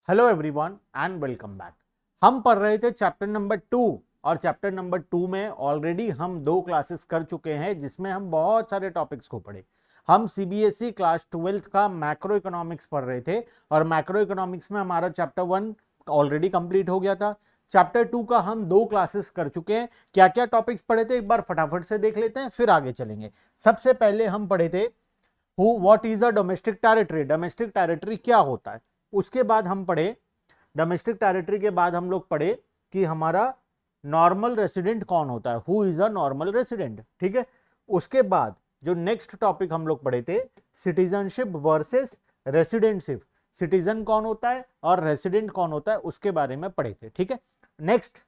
Hello everyone and welcome back. हम पढ़ रहे थे चैप्टर नंबर 2 और चैप्टर नंबर 2 में ऑलरेडी हम 2 क्लासेस कर चुके हैं जिसमें हम बहुत सारे टॉपिक्स को पढ़े। हम सीबीएसई क्लास 12th का मैक्रो इकोनॉमिक्स पढ़ रहे थे और मैक्रो इकोनॉमिक्स में हमारा चैप्टर 1 ऑलरेडी कंप्लीट हो गया था। चैप्टर 2 का हम 2 क्लासेस कर चुके हैं। क्या क्या टॉपिक्स पढ़े थे एक बार फटाफट से देख लेते हैं, फिर आगे चलेंगे। सबसे पहले हम पढ़े थे what is a domestic territory. Domestic territory क्या होता है। उसके बाद हम पढ़े डोमेस्टिक टेरिटरी के बाद हम लोग पढ़े कि हमारा नॉर्मल रेसिडेंट कौन होता है, who is a normal resident. ठीक है। उसके बाद जो नेक्स्ट टॉपिक हम लोग पढ़े थे सिटीजनशिप वर्सेस रेसिडेंटशिप। सिटीजन कौन होता है और रेसिडेंट कौन होता है उसके बारे में पढ़े थे। ठीक है। नेक्स्ट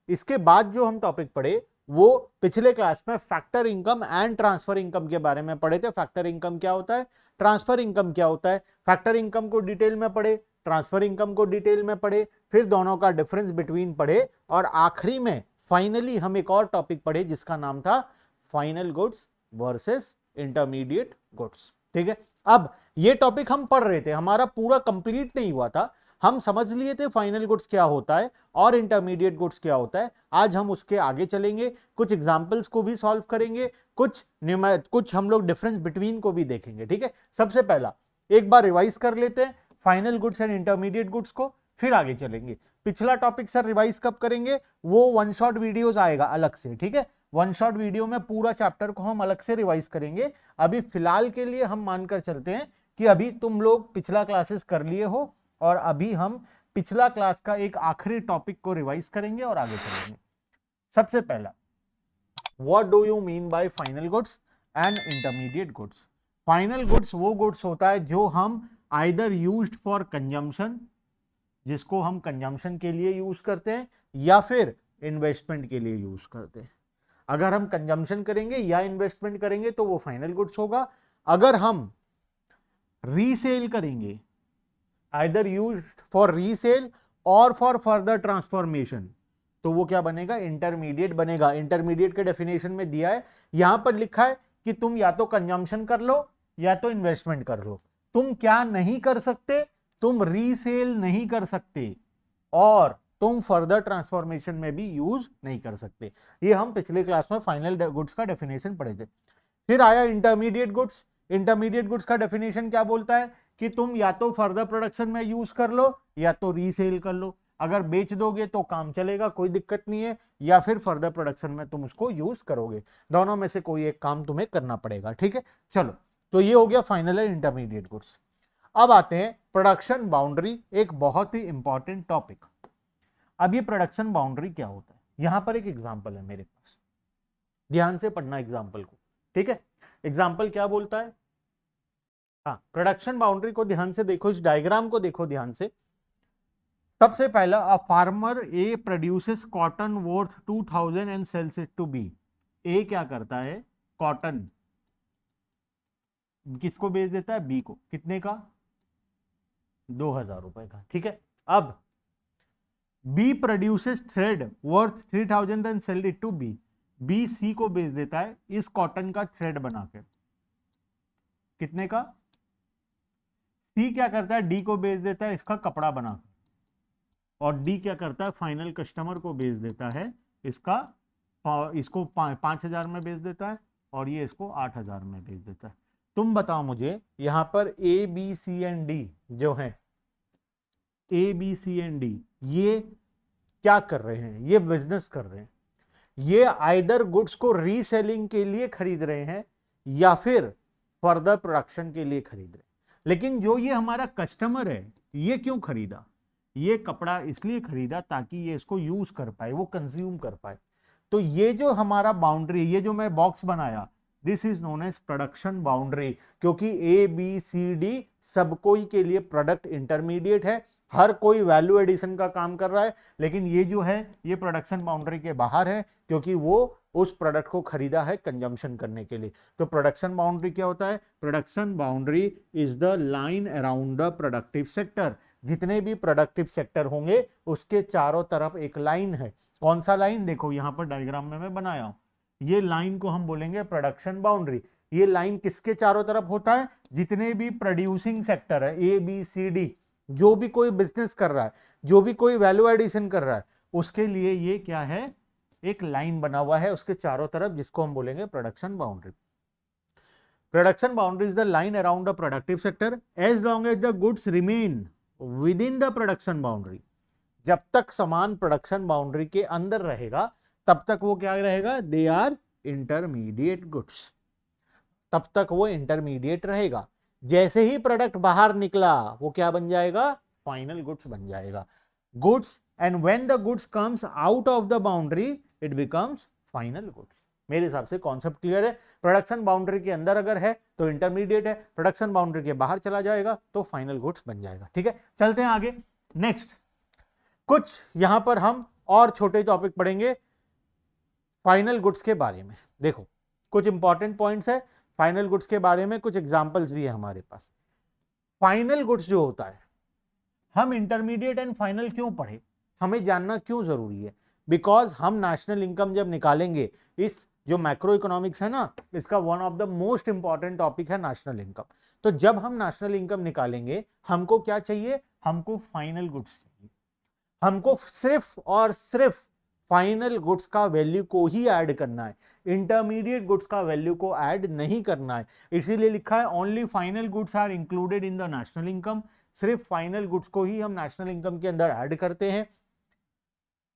इसके बाद जो हम टॉपिक पढ़े वो पिछले क्लास में factor income and transfer income के बारे में पढ़े थे। फैक्टर इनकम क्या होता है, ट्रांसफर इनकम क्या होता है। फैक्टर इनकम को डिटेल में पढ़े, ट्रांसफर इनकम को डिटेल में पढ़े, फिर दोनों का डिफरेंस बिटवीन पढ़े और आखिरी में फाइनली हम एक और टॉपिक पढ़े जिसका नाम था final goods versus intermediate goods. ठीक है। अब ये टॉपिक हम पढ़ रहे थे, हमारा पूरा कंप्लीट नहीं हुआ था। हम समझ लिए थे फाइनल गुड्स क्या होता है और इंटरमीडिएट गुड्स क्या होता है। आज हम उसके आगे चलेंगे, कुछ एग्जांपल्स को भी सॉल्व करेंगे, कुछ हम लोग डिफरेंस बिटवीन को भी देखेंगे। ठीक है। सबसे पहला एक बार रिवाइज कर लेते हैं final goods and intermediate goods को, फिर आगे चलेंगे। पिछला टॉपिक सर रिवाइज कब करेंगे, वो वन शॉट वीडियोस आएगा अलग से। ठीक है। वन शॉट वीडियो में पूरा चैप्टर को हम अलग से रिवाइज करेंगे। अभी फिलहाल के लिए हम मानकर चलते हैं कि अभी तुम लोग पिछला क्लासेस कर लिए हो और अभी हम पिछला क्लास का एक आखिरी टॉपिक को रिवाइज करेंगे और आगे चलेंगे। सबसे पहला what do you mean by final goods and intermediate goods. Final goods वो गुड्स होता है जो हम आइदर यूज्ड फॉर कंजम्पशन, जिसको हम कंजम्पशन के लिए यूज करते हैं या फिर इन्वेस्टमेंट के लिए यूज करते हैं। अगर हम कंजम्पशन करेंगे या इन्वेस्टमेंट करेंगे तो वो फाइनल गुड्स होगा। अगर हम रीसेल करेंगे आइदर यूज्ड फॉर रीसेल और फॉर फर्दर ट्रांसफॉर्मेशन तो वो क्या बनेगा, इंटरमीडिएट बनेगा। इंटरमीडिएट के डेफिनेशन में दिया है, यहां पर लिखा है कि तुम या तो कंजम्पशन कर लो या तो इन्वेस्टमेंट कर लो। तुम क्या नहीं कर सकते, तुम रीसेल नहीं कर सकते और तुम फर्दर ट्रांसफॉर्मेशन में भी यूज नहीं कर सकते। ये हम पिछले क्लास में फाइनल गुड्स का डेफिनेशन पढ़े थे। फिर आया इंटरमीडिएट गुड्स। इंटरमीडिएट गुड्स का डेफिनेशन क्या बोलता है कि तुम या तो फर्दर प्रोडक्शन में यूज कर लो या तो रीसेल कर लो। अगर बेच दोगे तो काम चलेगा, कोई दिक्कत नहीं है, या फिर फर्दर प्रोडक्शन में तुम उसको यूज करोगे। दोनों में से कोई एक काम तुम्हें करना पड़ेगा। ठीक है। चलो, तो ये हो गया फाइनल एंड इंटरमीडिएट गुड्स। अब आते हैं प्रोडक्शन बाउंड्री, एक बहुत ही इंपॉर्टेंट टॉपिक। अब ये प्रोडक्शन बाउंड्री क्या होता है, यहां पर एक एग्जांपल है मेरे पास, ध्यान से पढ़ना एग्जांपल को। ठीक है। एग्जांपल क्या बोलता है, हाँ, प्रोडक्शन बाउंड्री को ध्यान से देखो, इस डायग्राम को देखो ध्यान से। सबसे पहला, a farmer A produces cotton worth 2000 and sells it to B. A क्या करता है, कॉटन किसको बेच देता है, बी को। कितने का, 2000 रुपए का। ठीक है। अब B produces thread worth 3000 and sell it to B. B C को बेच देता है इस कॉटन का थ्रेड बनाकर। कितने का, सी क्या करता है, डी को बेच देता है इसका कपड़ा बनाकर, और डी क्या करता है, फाइनल कस्टमर को बेच देता है इसका, इसको 5000 में बेच देता है और ये इसको 8000 में बेच देता है। तुम बताओ मुझे, यहां पर A B C and D जो है, A B C and D, ये क्या कर रहे हैं, ये बिजनेस कर रहे हैं। ये आइदर गुड्स को रीसेलिंग के लिए खरीद रहे हैं या फिर फर्दर प्रोडक्शन के लिए खरीद रहे हैं। लेकिन जो ये हमारा कस्टमर है, ये क्यों खरीदा, ये कपड़ा इसलिए खरीदा ताकि ये इसको यूज कर पाए, वो कंज्यूम कर पाए। तो ये जो हमारा बाउंड्री, ये जो मैं बॉक्स बनाया, this is known as production boundary, क्योंकि ए बी सी डी सब कोई के लिए प्रोडक्ट इंटरमीडिएट है, हर कोई वैल्यू एडिशन का काम कर रहा है। लेकिन ये जो है ये प्रोडक्शन बाउंड्री के बाहर है, क्योंकि वो उस प्रोडक्ट को खरीदा है कंजम्पशन करने के लिए। तो प्रोडक्शन बाउंड्री क्या होता है, production boundary is the line around the productive sector. जितने भी प्रोडक्टिव सेक्टर होंगे उसके चारों तरफ एक लाइन है। कौन सा लाइन, देखो यहां पर डायग्राम में मैं बनाया हूं, ये लाइन को हम बोलेंगे प्रोडक्शन बाउंड्री। ये लाइन किसके चारों तरफ होता है, जितने भी प्रोड्यूसिंग सेक्टर है, ए बी सी डी, जो भी कोई बिजनेस कर रहा है, जो भी कोई वैल्यू एडिशन कर रहा है, उसके लिए ये क्या है, एक लाइन बना हुआ है उसके चारों तरफ, जिसको हम बोलेंगे production boundary. Production boundary is the line around the productive sector as long as the goods remain within the production boundary. जब तक सामान प्रोडक्शन बाउंड्री के अंदर रहेगा तब तक वो क्या रहेगा, दे आर इंटरमीडिएट गुड्स, तब तक वो इंटरमीडिएट रहेगा। जैसे ही प्रोडक्ट बाहर निकला वो क्या बन जाएगा, फाइनल गुड्स बन जाएगा। Goods, and when the goods comes out of the boundary it becomes final goods. मेरे हिसाब से कॉन्सेप्ट क्लियर है। प्रोडक्शन बाउंड्री के अंदर अगर है तो इंटरमीडिएट है, प्रोडक्शन बाउंड्री के बाहर चला जाएगा तो फाइनल गुड्स बन जाएगा। ठीक है, चलते हैं आगे। नेक्स्ट कुछ यहां पर हम और छोटे टॉपिक पढ़ेंगे फाइनल गुड्स के बारे में। देखो कुछ इंपॉर्टेंट पॉइंट्स है फाइनल गुड्स के बारे में, कुछ एग्जांपल्स भी है हमारे पास। फाइनल गुड्स जो होता है, हम इंटरमीडिएट एंड फाइनल क्यों पढ़े, हमें जानना क्यों जरूरी है, बिकॉज हम नेशनल इनकम जब निकालेंगे, इस जो मैक्रो इकोनॉमिक्स है ना, इसका one of the most important topic है नेशनल इनकम। तो जब हम नेशनल इनकम निकालेंगे हमको क्या चाहिए, हमको फाइनल गुड्स चाहिए। हमको सिर्फ और सिर्फ फाइनल गुड्स का वैल्यू को ही ऐड करना है, इंटरमीडिएट गुड्स का वैल्यू को ऐड नहीं करना है। इसीलिए लिखा है only final goods are included in the national income. सिर्फ फाइनल गुड्स को ही हम नेशनल इनकम के अंदर ऐड करते हैं।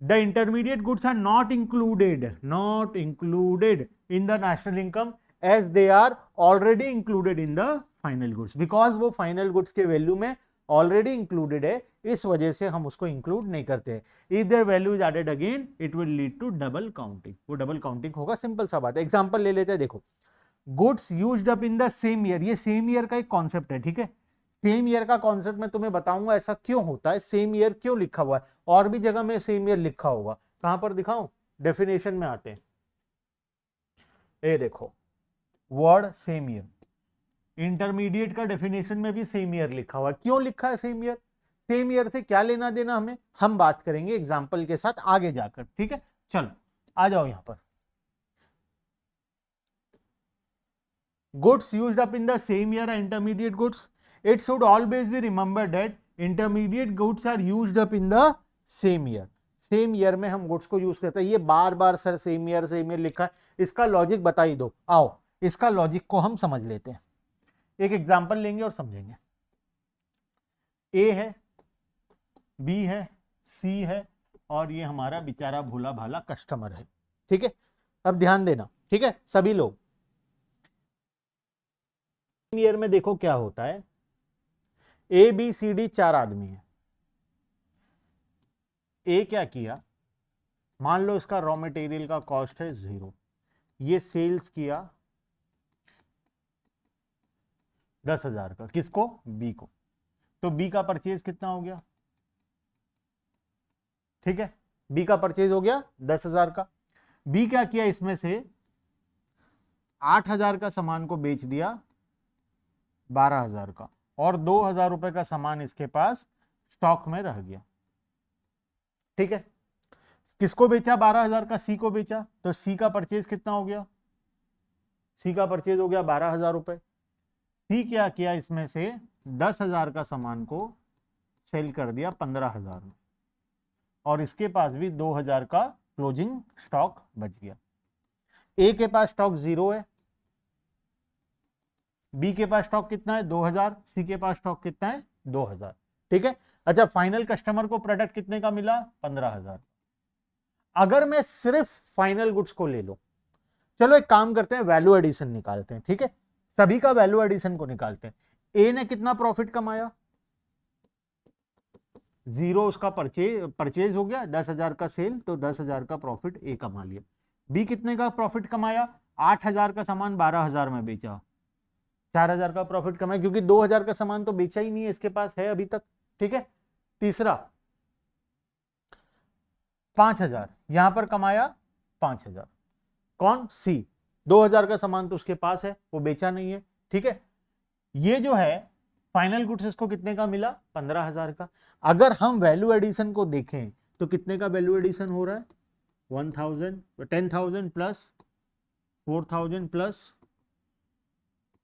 The intermediate goods are not included in the national income as they are already included in the final goods, because वो final goods के वैल्यू में ऑलरेडी इंक्लूडेड है, इस वजह से हम उसको इंक्लूड नहीं करते हैं। If their value is added again it will lead to double counting, वो डबल काउंटिंग होगा। सिंपल सा बात है, एग्जांपल ले लेते हैं। देखो goods used up in the same year, ये सेम ईयर का एक कॉन्सेप्ट है। ठीक है, सेम ईयर का कॉन्सेप्ट मैं तुम्हें बताऊंगा ऐसा क्यों होता है, सेम ईयर क्यों लिखा हुआ है, और भी जगह में सेम ईयर लिखा होगा। कहां पर दिखाऊं, डेफिनेशन में आते हैं। ये देखो वर्ड सेम ईयर, इंटरमीडिएट का डेफिनेशन में भी सेम ईयर लिखा हुआ है। क्यों लिखा है सेम ईयर, सेम ईयर से क्या लेना देना हमें, हम बात करेंगे एग्जाम्पल के साथ आगे जाकर। ठीक है, चलो आ जाओ यहां पर। Goods used up in the same year, intermediate goods. It should always be remember that intermediate goods are used up in the same year. Same year में हम गुड्स को यूज करते हैं। ये बार बार सर सेम ईयर लिखा है, इसका लॉजिक बता ही दो। आओ इसका लॉजिक को हम समझ लेते हैं, एक एग्जांपल लेंगे और समझेंगे। ए है, बी है, सी है, और ये हमारा बेचारा भोला भाला कस्टमर है। ठीक है, अब ध्यान देना। ठीक है, सभी लोग ईयर में देखो क्या होता है, ए बी सी डी 4 आदमी है। ए क्या किया, मान लो इसका रॉ मटेरियल का कॉस्ट है 0, ये सेल्स किया 10,000 का, किसको, बी को। तो बी का परचेज कितना हो गया, ठीक है, बी का परचेज हो गया 10,000 का। बी क्या किया, इसमें से 8,000 का सामान को बेच दिया 12,000 का, और 2,000 रुपए का सामान इसके पास स्टॉक में रह गया। ठीक है, किसको बेचा, 12,000 का, सी को बेचा। तो सी का परचेज कितना हो गया, सी का परचेज हो गया 12,000 रुपए। सी क्या किया, इसमें से 10,000 का सामान को सेल कर दिया 15,000 में, और इसके पास भी 2,000 का क्लोजिंग स्टॉक बच गया। ए के पास स्टॉक 0 है, बी के पास स्टॉक कितना है 2,000, सी के पास स्टॉक कितना है 2,000। ठीक है, अच्छा फाइनल कस्टमर को प्रोडक्ट कितने का मिला, 15,000। अगर मैं सिर्फ फाइनल गुड्स को ले लो, चलो एक काम करते हैं, वैल्यू एडिशन निकालते हैं। ठीक है, सभी का वैल्यू एडिशन को निकालते हैं। ए ने कितना प्रॉफिट कमाया, 0 उसका परचेज हो गया, 10,000 का सेल, तो 10,000 का प्रॉफिट ए कमा लिया। बी कितने का प्रॉफिट कमाया, 8,000 का सामान 12,000 में बेचा, 4,000 का प्रॉफिट कमाया, क्योंकि 2,000 का सामान तो बेचा ही नहीं है, इसके पास है अभी तक। ठीक है, तीसरा 5,000 यहां पर कमाया 5,000, कौन, सी। 2,000 का सामान तो उसके पास है, वो बेचा नहीं है। ठीक है, ये जो है फाइनल गुड्स इसको कितने का मिला, 15,000 का। अगर हम वैल्यू एडिशन को देखें तो कितने का वैल्यू एडिशन हो रहा है, 10,000 plus 4,000 plus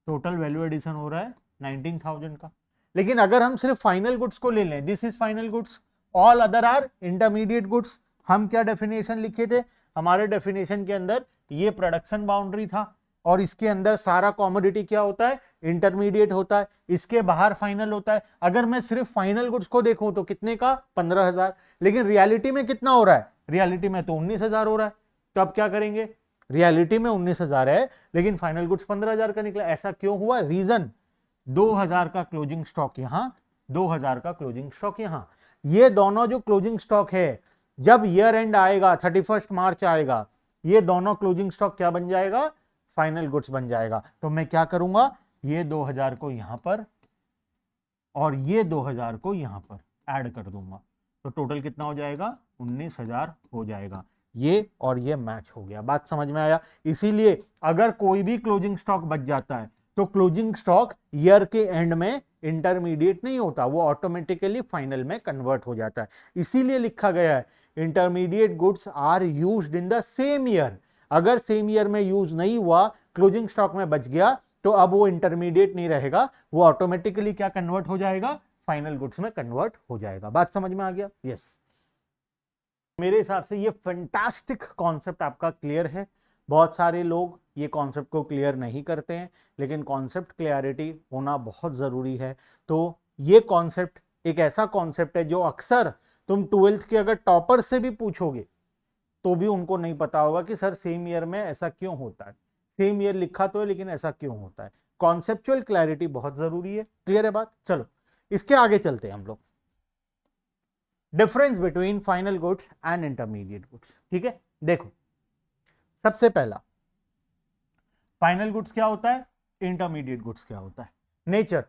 total value addition हो रहा है 19,000 का। लेकिन अगर हम सिर्फ फाइनल गुड्स को ले लें, this is final goods, all other are intermediate goods, हम क्या डेफिनेशन लिखे थे, हमारे डेफिनेशन के अंदर ये प्रोडक्शन बाउंड्री था और इसके अंदर सारा कॉमोडिटी क्या होता है, इंटरमीडिएट होता है, इसके बाहर फाइनल होता है। अगर मैं सिर्फ फाइनल गुड्स को देखूं तो कितने का, 15,000, लेकिन रियलिटी में कितना हो रहा है, रियलिटी में तो 19,000 हो रहा है। तो अब क्या करेंगे, रियलिटी में 19,000 है लेकिन फाइनल गुड्स 15,000 का निकला, ऐसा क्यों हुआ, रीजन 2,000 का क्लोजिंग स्टॉक यहां, 2,000 का क्लोजिंग स्टॉक यहां। ये दोनों जो क्लोजिंग स्टॉक है, जब ईयर एंड आएगा 31 मार्च आएगा, ये दोनों क्लोजिंग स्टॉक क्या बन जाएगा, फाइनल गुड्स बन जाएगा। तो मैं क्या करूंगा, ये 2,000 को यहां पर और ये 2,000 को यहां पर ऐड कर दूंगा, तो टोटल कितना हो जाएगा, 19,000 हो जाएगा। ये और ये मैच हो गया, बात समझ में आया। इसीलिए अगर कोई भी क्लोजिंग स्टॉक बच जाता है तो क्लोजिंग स्टॉक ईयर के एंड में इंटरमीडिएट नहीं होता, वो ऑटोमेटिकली फाइनल में कन्वर्ट हो जाता है। इसीलिए लिखा गया है intermediate goods are used in the same year. अगर सेम ईयर में यूज नहीं हुआ, क्लोजिंग स्टॉक में बच गया, तो अब वो इंटरमीडिएट नहीं रहेगा, वो ऑटोमेटिकली क्या कन्वर्ट हो जाएगा, फाइनल गुड्स में कन्वर्ट हो जाएगा। बात समझ में आ गया, यस। मेरे हिसाब से ये फैंटास्टिक कॉन्सेप्ट आपका क्लियर है। बहुत सारे लोग ये कॉन्सेप्ट को क्लियर नहीं करते हैं, लेकिन कॉन्सेप्ट क्लियरिटी होना बहुत ज़रूरी है। तो ये कॉन्सेप्ट एक ऐसा कॉन्सेप्ट है जो अक्सर तुम 12th के अगर टॉपर से भी पूछोगे तो भी उनको नहीं पता होगा कि सर सेम ईयर में ऐसा क्यों होता है, सेम ईयर लिखा तो है लेकिन ऐसा क्यों होता है। कॉन्सेप्चुअल क्लैरिटी बहुत जरूरी है, क्लियर है बात। चलो इसके आगे चलते हैं हम लोग, difference between final goods and intermediate goods. ठीक है, देखो सबसे पहला फाइनल गुड्स क्या होता है, इंटरमीडिएट गुड्स क्या होता है। Nature,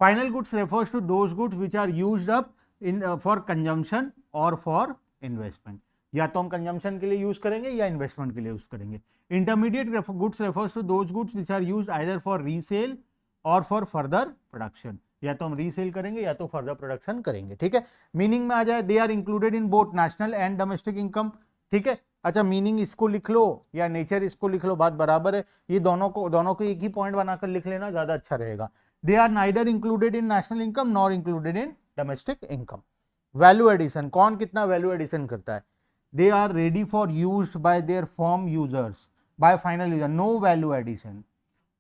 final goods refers to those goods which are used up in for consumption और फॉर इन्वेस्टमेंट। या तो हम कंजम्पशन के लिए यूज करेंगे या इन्वेस्टमेंट के लिए यूज करेंगे। Intermediate goods refers to those goods which are used either for resale और फॉर फर्दर प्रोडक्शन। या तो हम रीसेल करेंगे या तो फर्दर प्रोडक्शन करेंगे। ठीक है, मीनिंग में आ जाए, they are included in both national and domestic income. ठीक है, अच्छा मीनिंग इसको लिख लो या नेचर इसको लिख लो, बात बराबर है। ये दोनों को एक ही पॉइंट बनाकर लिख लेना ज्यादा अच्छा रहेगा। They are neither included in national income nor included in domestic income. Value addition, कौन कितना वैल्यू एडिशन करता है। They are ready for used by their firm users by final user, no value addition.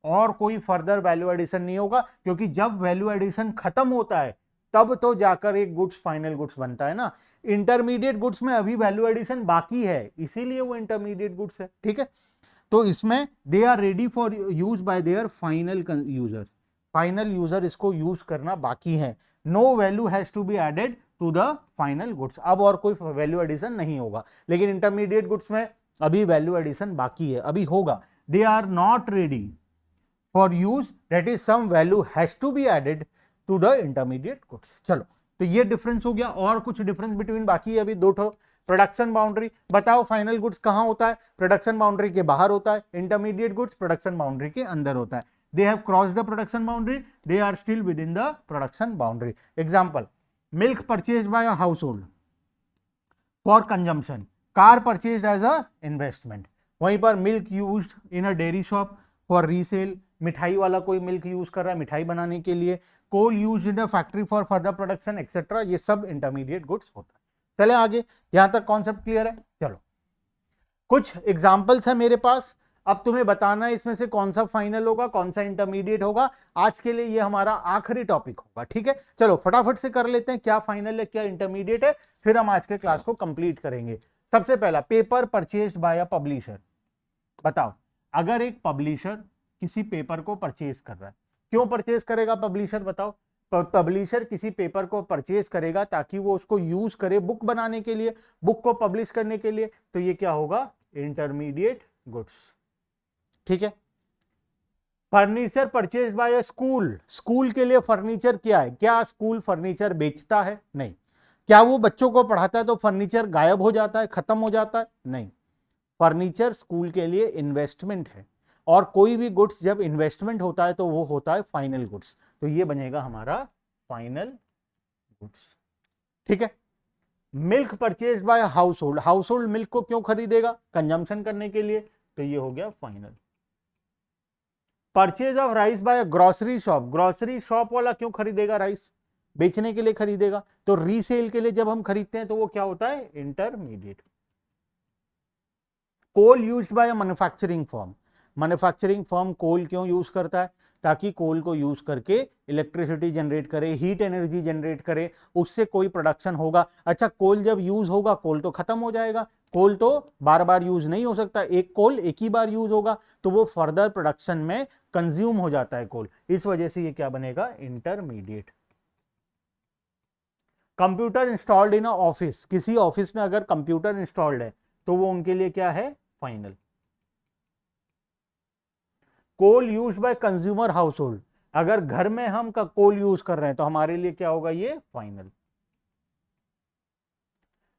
और कोई further value addition नहीं होगा, क्योंकि जब वैल्यू एडिशन खत्म होता है तब तो जाकर एक गुड्स फाइनल गुड्स बनता है ना। इंटरमीडिएट गुड्स में अभी वैल्यू एडिशन बाकी है, इसीलिए वो इंटरमीडिएट गुड्स है। ठीक है, तो इसमें they are ready for use by their final user, final user इसको यूज करना बाकी है। No value has to be added to the final goods, अब और कोई वैल्यू एडिशन नहीं होगा। लेकिन इंटरमीडिएट गुड्स में अभी वैल्यू एडिशन बाकी है, अभी होगा। They are not ready for use, that is some value has to be added to the intermediate goods. चलो, तो ये डिफरेंस हो गया। और कुछ डिफरेंस बिटवीन बाकी है अभी दो ठो। प्रोडक्शन बाउंड्री, बताओ फाइनल गुड्स कहां होता है, प्रोडक्शन बाउंड्री के बाहर होता है। इंटरमीडिएट गुड्स प्रोडक्शन बाउंड्री के अंदर होता है। They have crossed the production boundary, they are still within the production boundary. Example, milk purchased by a household for consumption, car purchased as a investment. वहीं पर milk used in a dairy shop for resale, मिठाई वाला कोई milk use कर रहा है मिठाई बनाने के लिए। Coal use in a factory for further production etcetera, ये सब इंटरमीडिएट गुड्स होता है। चले आगे, यहां तक कॉन्सेप्ट क्लियर है। चलो कुछ एग्जांपल्स है मेरे पास, अब तुम्हें बताना है इसमें से कौन सा फाइनल होगा कौन सा इंटरमीडिएट होगा। आज के लिए ये हमारा आखिरी टॉपिक होगा। ठीक है, चलो फटाफट से कर लेते हैं क्या फाइनल है क्या इंटरमीडिएट है, फिर हम आज के क्लास को कंप्लीट करेंगे। सबसे पहला, paper purchased by a publisher. बताओ, अगर एक पब्लिशर किसी पेपर को परचेज कर रहा है, क्यों परचेज करेगा पब्लिशर, बताओ। पब्लिशर किसी पेपर को परचेज करेगा ताकि वो उसको यूज करे बुक बनाने के लिए, बुक को पब्लिश करने के लिए, तो ये क्या होगा, इंटरमीडिएट गुड्स। ठीक है, furniture purchase by school, school के लिए फर्नीचर क्या है, क्या स्कूल फर्नीचर बेचता है, नहीं। क्या वो बच्चों को पढ़ाता है तो फर्नीचर गायब हो जाता है, खत्म हो जाता है, नहीं। फर्नीचर स्कूल के लिए इन्वेस्टमेंट है, और कोई भी गुड्स जब इन्वेस्टमेंट होता है तो वो होता है फाइनल गुड्स, तो ये बनेगा हमारा फाइनल गुड्स। ठीक है, milk purchase by house hold, house hold milk को क्यों खरीदेगा, कंजम्पशन करने के लिए, तो ये हो गया final. Purchase of rice by grocery shop, grocery shop वाला क्यों खरीदेगा राइस? बेचने के लिए खरीदेगा। तो रीसेल के लिए जब हम खरीदते हैं तो वो क्या होता है? Intermediate. Coal used by manufacturing firm, manufacturing firm coal क्यों यूज करता है? ताकि कोल को यूज करके इलेक्ट्रिसिटी जनरेट करे, हीट एनर्जी जनरेट करे, उससे कोई प्रोडक्शन होगा। अच्छा, कोल जब यूज होगा, कोल तो खत्म हो जाएगा, कोल तो बार बार यूज नहीं हो सकता, एक कोल एक ही बार यूज होगा, तो वो फर्दर प्रोडक्शन में कंज्यूम हो जाता है कोल, इस वजह से ये क्या बनेगा? Intermediate. Computer installed in office, किसी ऑफिस में अगर कंप्यूटर इंस्टॉल्ड है तो वो उनके लिए क्या है? Final. Coal use by consumer household, अगर घर में हम का कोल यूज कर रहे हैं तो हमारे लिए क्या होगा? ये final.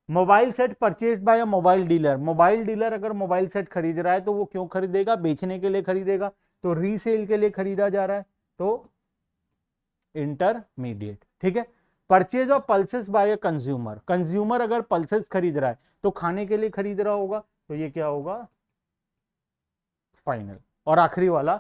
Mobile set purchase by mobile dealer, mobile dealer अगर मोबाइल सेट खरीद रहा है तो वो क्यों खरीदेगा? बेचने के लिए खरीदेगा, तो रीसेल के लिए खरीदा जा रहा है, तो इंटरमीडिएट। ठीक है। Purchase of pulses by consumer, consumer अगर पल्सेस खरीद रहा है तो खाने के लिए खरीद रहा होगा, तो ये क्या होगा? फाइनल। और आखिरी वाला,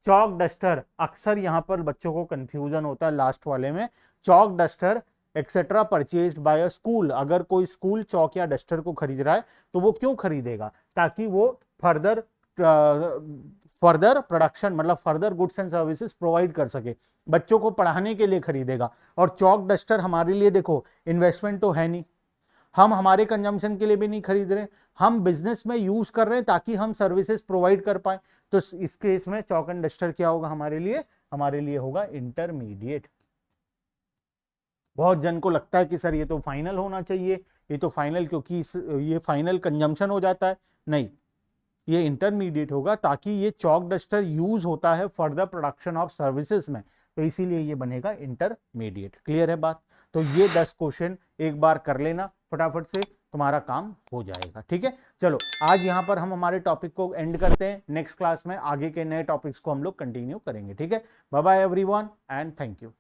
चॉक डस्टर, अक्सर यहां पर बच्चों को कंफ्यूजन होता है लास्ट वाले में, chalk duster etcetera purchased by a school, अगर कोई स्कूल चौक या डस्टर को खरीद रहा है तो वो क्यों खरीदेगा? ताकि वो फर्दर प्रोडक्शन, मतलब further goods and services provide कर सके, बच्चों को पढ़ाने के लिए खरीदेगा। और चौक डस्टर हमारे लिए देखो इन्वेस्टमेंट तो है नहीं, हम हमारे कंजम्पशन के लिए भी नहीं खरीद रहे, हम बिजनेस में यूज कर रहे हैं ताकि हम सर्विसेज प्रोवाइड कर पाए, तो इस केस में चौक एंड डस्टर क्या होगा हमारे लिए? हमारे लिए होगा इंटरमीडिएट। बहुत जन को लगता है कि सर ये तो फाइनल होना चाहिए, ये तो फाइनल क्योंकि ये फाइनल कंजम्पशन हो जाता है, नहीं, ये इंटरमीडिएट होगा, ताकि ये चौक डस्टर यूज होता है फर्दर प्रोडक्शन ऑफ सर्विसेज में, तो इसीलिए ये बनेगा इंटरमीडिएट। क्लियर है बात? तो ये 10 क्वेश्चन एक बार कर लेना फटाफट से, तुम्हारा काम हो जाएगा। ठीक है, चलो आज यहां पर हम हमारे टॉपिक को एंड करते हैं, नेक्स्ट क्लास में आगे के नए टॉपिक्स को हम लोग कंटिन्यू करेंगे। ठीक है, bye bye everyone and thank you.